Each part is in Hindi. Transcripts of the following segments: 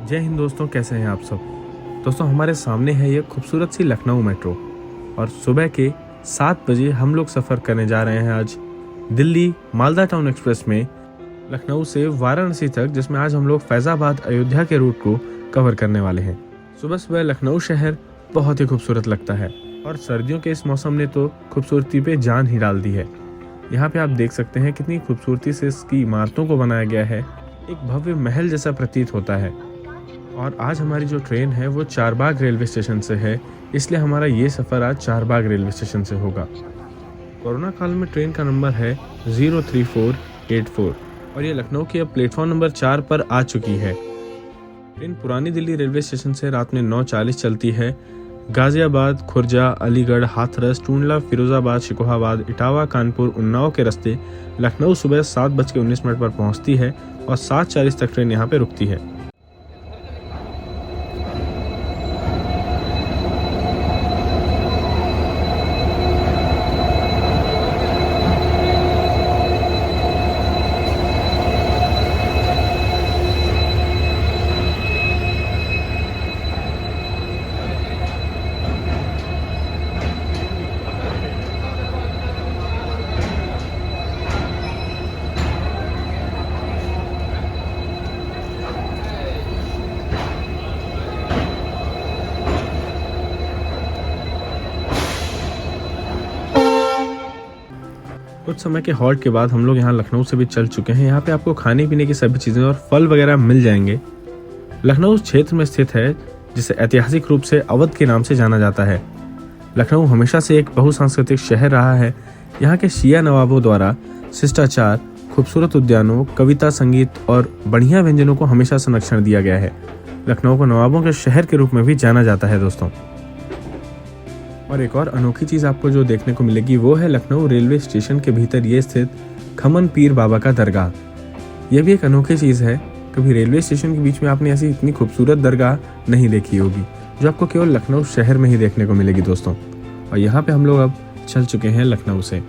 जय हिंद दोस्तों, कैसे हैं आप सब। दोस्तों, हमारे सामने है ये खूबसूरत सी लखनऊ मेट्रो और सुबह के 7 बजे हम लोग सफ़र करने जा रहे हैं आज दिल्ली मालदा टाउन एक्सप्रेस में लखनऊ से वाराणसी तक, जिसमें आज हम लोग फैज़ाबाद अयोध्या के रूट को कवर करने वाले हैं। सुबह सुबह लखनऊ शहर बहुत ही खूबसूरत लगता है और सर्दियों के इस मौसम ने तो खूबसूरती पे जान ही डाल दी है। यहाँ पे आप देख सकते हैं कितनी खूबसूरती से इसकी इमारतों को बनाया गया है, एक भव्य महल जैसा प्रतीत होता है। और आज हमारी जो ट्रेन है वो चारबाग रेलवे स्टेशन से है, इसलिए हमारा ये सफ़र आज चारबाग रेलवे स्टेशन से होगा। कोरोना काल में ट्रेन का नंबर है 03484 और ये लखनऊ के अब प्लेटफॉर्म नंबर 4 पर आ चुकी है। ट्रेन पुरानी दिल्ली रेलवे स्टेशन से रात में 9:40 चलती है। गाजियाबाद, खुर्जा, अलीगढ़, हाथरस, टूंडला, फिरोजाबाद, शिकोहाबाद, इटावा, कानपुर, उन्नाव के रास्ते लखनऊ सुबह 7:19 पर पहुंचती है और 7:40 तक ट्रेन यहाँ पे रुकती है। कुछ समय के हॉल्ट के बाद हम लोग यहाँ लखनऊ से भी चल चुके हैं। यहाँ पे आपको खाने पीने की सभी चीज़ें और फल वगैरह मिल जाएंगे। लखनऊ उस क्षेत्र में स्थित है जिसे ऐतिहासिक रूप से अवध के नाम से जाना जाता है। लखनऊ हमेशा से एक बहुसांस्कृतिक शहर रहा है। यहाँ के शिया नवाबों द्वारा शिष्टाचार, खूबसूरत उद्यानों, कविता, संगीत और बढ़िया व्यंजनों को हमेशा संरक्षण दिया गया है। लखनऊ को नवाबों के शहर के रूप में भी जाना जाता है दोस्तों। और एक और अनोखी चीज़ आपको जो देखने को मिलेगी वो है लखनऊ रेलवे स्टेशन के भीतर ये स्थित खमन पीर बाबा का दरगाह। यह भी एक अनोखी चीज़ है। कभी रेलवे स्टेशन के बीच में आपने ऐसी इतनी खूबसूरत दरगाह नहीं देखी होगी, जो आपको केवल लखनऊ शहर में ही देखने को मिलेगी दोस्तों। और यहाँ पे हम लोग अब चल चुके हैं लखनऊ से।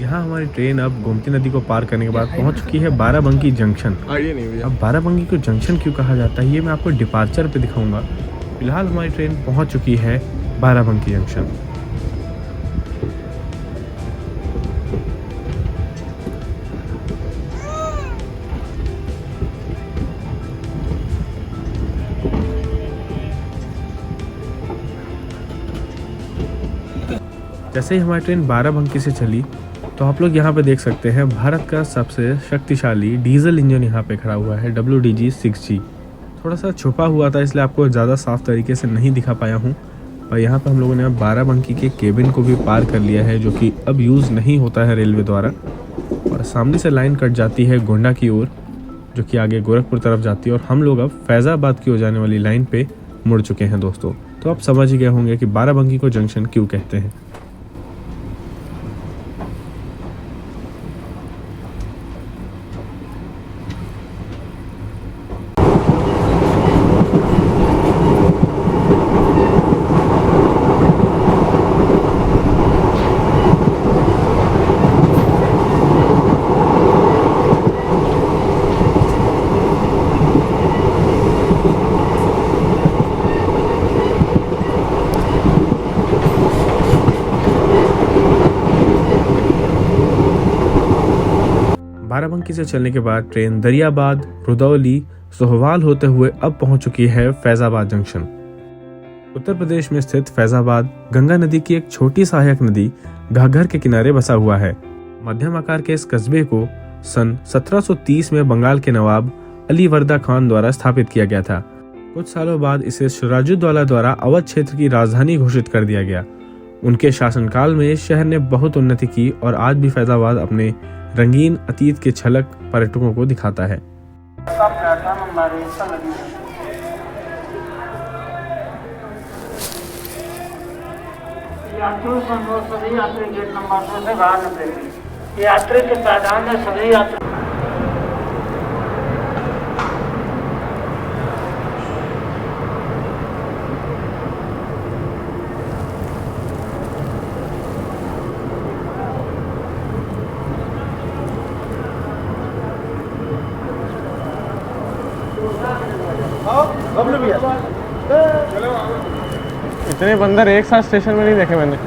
यहाँ हमारी ट्रेन अब गोमती नदी को पार करने के बाद पहुँच चुकी है बाराबंकी जंक्शन। अब बाराबंकी को जंक्शन क्यों कहा जाता है ये मैं आपको डिपार्चर पे दिखाऊंगा। फिलहाल हमारी ट्रेन पहुँच चुकी है बाराबंकी जंक्शन। जैसे ही हमारी ट्रेन बाराबंकी से चली तो आप लोग यहाँ पे देख सकते हैं भारत का सबसे शक्तिशाली डीजल इंजन यहाँ पे खड़ा हुआ है, WDG-6G। थोड़ा सा छुपा हुआ था इसलिए आपको ज़्यादा साफ तरीके से नहीं दिखा पाया हूँ। और यहाँ पे हम लोगों ने अब बाराबंकी के केबिन को भी पार कर लिया है, जो कि अब यूज़ नहीं होता है रेलवे द्वारा। और सामने से लाइन कट जाती है गोंडा की ओर, जो कि आगे गोरखपुर तरफ जाती है। और हम लोग अब फैज़ाबाद की ओर जाने वाली लाइन पर मुड़ चुके हैं दोस्तों। तो आप समझ ही गए होंगे कि बाराबंकी को जंक्शन क्यों कहते हैं। बाराबंकी से चलने के बाद ट्रेन दरियाबाद, रुदौली, सोहवाल होते हुए अब पहुंच चुकी है फैजाबाद जंक्शन। उत्तर प्रदेश में स्थित फैजाबाद गंगा नदी की एक छोटी सहायक नदी घाघर के किनारे बसा हुआ है। मध्यम आकार के इस कस्बे को सन 1730 में बंगाल के नवाब अली वर्दा खान द्वारा स्थापित किया गया था। कुछ सालों बाद इसे सिराजुद्दौला द्वारा अवध क्षेत्र की राजधानी घोषित कर दिया गया उनके शासनकाल में शहर ने बहुत उन्नति की और आज भी फैजाबाद अपने रंगीन अतीत की झलक पर्यटकों को दिखाता है। यात्रियों से अनुरोध, सभी यात्री गेट नंबर 2 से बाहर निकलेंगे। यात्री के सावधान है, सभी यात्री। इतने बंदर एक साथ स्टेशन में नहीं देखे मैंने।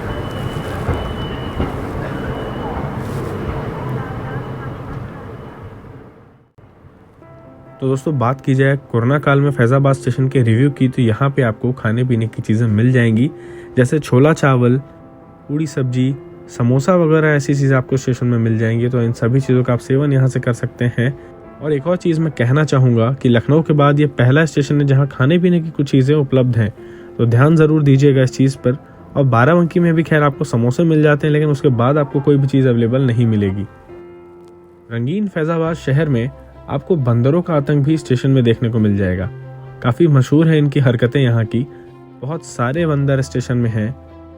तो दोस्तों, बात की जाए कोरोना काल में फैजाबाद स्टेशन के रिव्यू की, तो यहाँ पे आपको खाने पीने की चीज़ें मिल जाएंगी, जैसे छोला चावल, पूड़ी सब्जी, समोसा वगैरह ऐसी चीज़ें आपको स्टेशन में मिल जाएंगी। तो इन सभी चीज़ों का आप सेवन यहाँ से कर सकते हैं। और एक और चीज़ मैं कहना चाहूँगा कि लखनऊ के बाद ये पहला स्टेशन है जहाँ खाने पीने की कुछ चीज़ें उपलब्ध हैं, तो ध्यान ज़रूर दीजिएगा इस चीज़ पर। और बाराबंकी में भी खैर आपको समोसे मिल जाते हैं, लेकिन उसके बाद आपको कोई भी चीज़ अवेलेबल नहीं मिलेगी। रंगीन फैजाबाद शहर में आपको बंदरों का आतंक भी स्टेशन में देखने को मिल जाएगा। काफ़ी मशहूर है इनकी हरकतें यहाँ की। बहुत सारे बंदर स्टेशन में हैं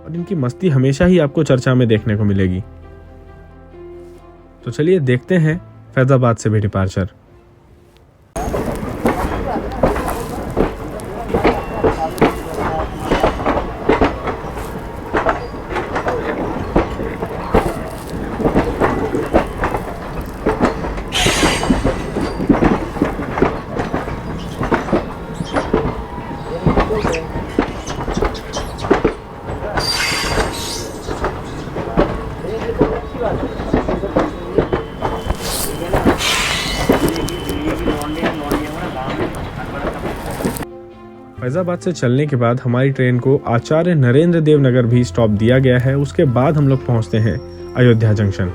और इनकी मस्ती हमेशा ही आपको चर्चा में देखने को मिलेगी। तो चलिए देखते हैं फैजाबाद से भी डिपार्चर। फैजाबाद से चलने के बाद हमारी ट्रेन को आचार्य नरेंद्र देव नगर भी स्टॉप दिया गया है। उसके बाद हम लोग पहुंचते हैं अयोध्या जंक्शन।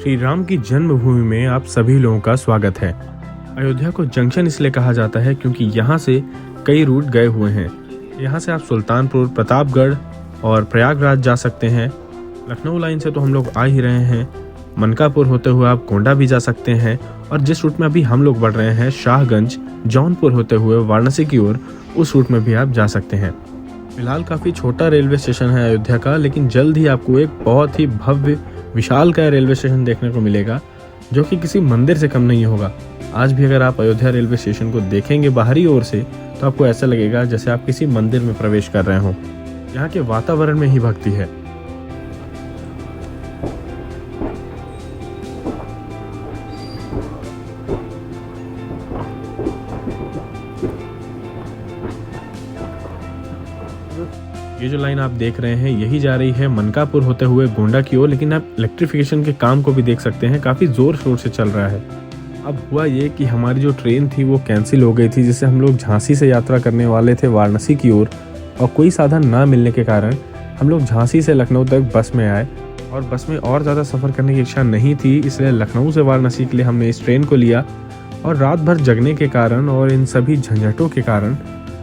श्री राम की जन्मभूमि में आप सभी लोगों का स्वागत है। अयोध्या को जंक्शन इसलिए कहा जाता है क्योंकि यहाँ से कई रूट गए हुए हैं। यहाँ से आप सुल्तानपुर, प्रतापगढ़ और प्रयागराज जा सकते हैं। लखनऊ लाइन से तो हम लोग आ ही रहे हैं। मनकापुर होते हुए आप गोंडा भी जा सकते हैं, और जिस रूट में अभी हम लोग बढ़ रहे हैं शाहगंज, जौनपुर होते हुए वाराणसी की ओर, उस रूट में भी आप जा सकते हैं। फिलहाल काफ़ी छोटा रेलवे स्टेशन है अयोध्या का, लेकिन जल्द ही आपको एक बहुत ही भव्य विशालकाय रेलवे स्टेशन देखने को मिलेगा, जो कि किसी मंदिर से कम नहीं होगा। आज भी अगर आप अयोध्या रेलवे स्टेशन को देखेंगे बाहरी ओर से, तो आपको ऐसा लगेगा जैसे आप किसी मंदिर में प्रवेश कर रहे हों। यहाँ के वातावरण में ही भक्ति है। ये जो लाइन आप देख रहे हैं यही जा रही है मनकापुर होते हुए गोंडा की ओर, लेकिन आप इलेक्ट्रिफिकेशन के काम को भी देख सकते हैं, काफ़ी ज़ोर शोर से चल रहा है। अब हुआ ये कि हमारी जो ट्रेन थी वो कैंसिल हो गई थी, जिससे हम लोग झांसी से यात्रा करने वाले थे वाराणसी की ओर, और कोई साधन ना मिलने के कारण हम लोग झांसी से लखनऊ तक बस में आए। और बस में और ज़्यादा सफ़र करने की इच्छा नहीं थी, इसलिए लखनऊ से वाराणसी के लिए हमने इस ट्रेन को लिया। और रात भर जगने के कारण और इन सभी झंझटों के कारण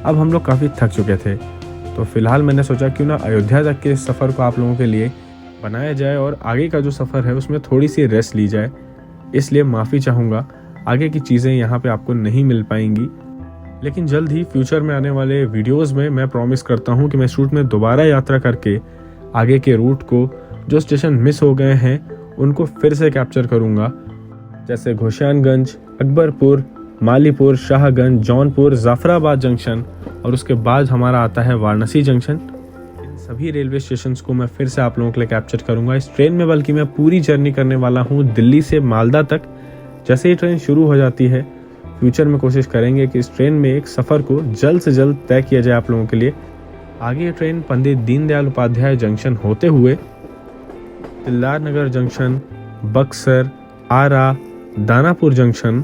अब हम लोग काफ़ी थक चुके थे। तो फिलहाल मैंने सोचा क्यों ना अयोध्या तक के सफ़र को आप लोगों के लिए बनाया जाए, और आगे का जो सफ़र है उसमें थोड़ी सी रेस्ट ली जाए। इसलिए माफ़ी चाहूँगा, आगे की चीज़ें यहाँ पे आपको नहीं मिल पाएंगी, लेकिन जल्द ही फ्यूचर में आने वाले वीडियोस में मैं प्रॉमिस करता हूँ कि मैं इस रूट में दोबारा यात्रा करके आगे के रूट को, जो स्टेशन मिस हो गए हैं, उनको फिर से कैप्चर करूँगा, जैसे घोशियानगंज, अकबरपुर, मालीपुर, शाहगंज, जौनपुर, जाफराबाद जंक्शन, और उसके बाद हमारा आता है वाराणसी जंक्शन। इन सभी रेलवे स्टेशंस को मैं फिर से आप लोगों के लिए कैप्चर करूंगा इस ट्रेन में, बल्कि मैं पूरी जर्नी करने वाला हूं दिल्ली से मालदा तक। जैसे ही ट्रेन शुरू हो जाती है, फ्यूचर में कोशिश करेंगे कि इस ट्रेन में एक सफ़र को जल्द से जल्द तय किया जाए आप लोगों के लिए। आगे ये ट्रेन पंडित दीनदयाल उपाध्याय जंक्शन होते हुए Tildar Nagar junction, Buxar, Arrah, Danapur junction,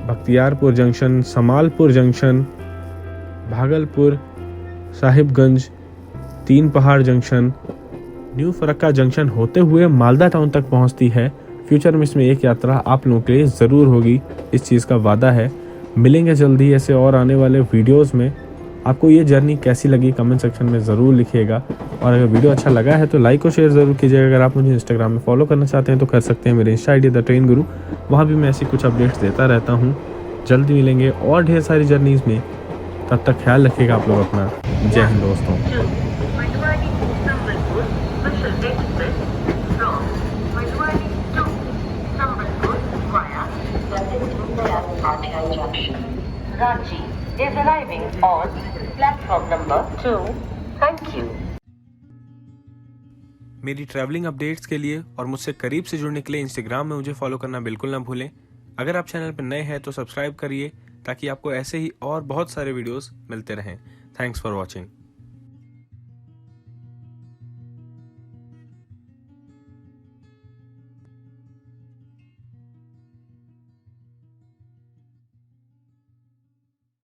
Bakhtiyarpur junction, Samalpur junction, Bhagalpur, Sahibganj, Teen Pahar junction, new Farakka junction होते हुए मालदा टाउन तक पहुंचती है। फ्यूचर में इसमें एक यात्रा आप लोगों के लिए ज़रूर होगी, इस चीज़ का वादा है। मिलेंगे जल्दी ऐसे और आने वाले वीडियोस में। आपको ये जर्नी कैसी लगी कमेंट सेक्शन में ज़रूर लिखिएगा। और अगर वीडियो अच्छा लगा है तो लाइक और शेयर ज़रूर कीजिएगा। अगर आप मुझे इंस्टाग्राम में फॉलो करना चाहते हैं तो कर सकते हैं। मेरे इंस्टा ID द ट्रेन गुरु, वहाँ भी मैं ऐसी कुछ अपडेट्स देता रहता हूँ। जल्दी मिलेंगे और ढेर सारी जर्नीज़ में, तब तक ख्याल रखिएगा आप लोग अपना। जय हिंद दोस्तों। Ranchi is arriving on platform number 2. Thank you. मेरी ट्रैवलिंग अपडेट्स के लिए और मुझसे करीब से जुड़ने के लिए इंस्टाग्राम में मुझे फॉलो करना बिल्कुल ना भूलें। अगर आप चैनल पर नए हैं तो सब्सक्राइब करिए ताकि आपको ऐसे ही और बहुत सारे वीडियोस मिलते रहें। Thanks for watching.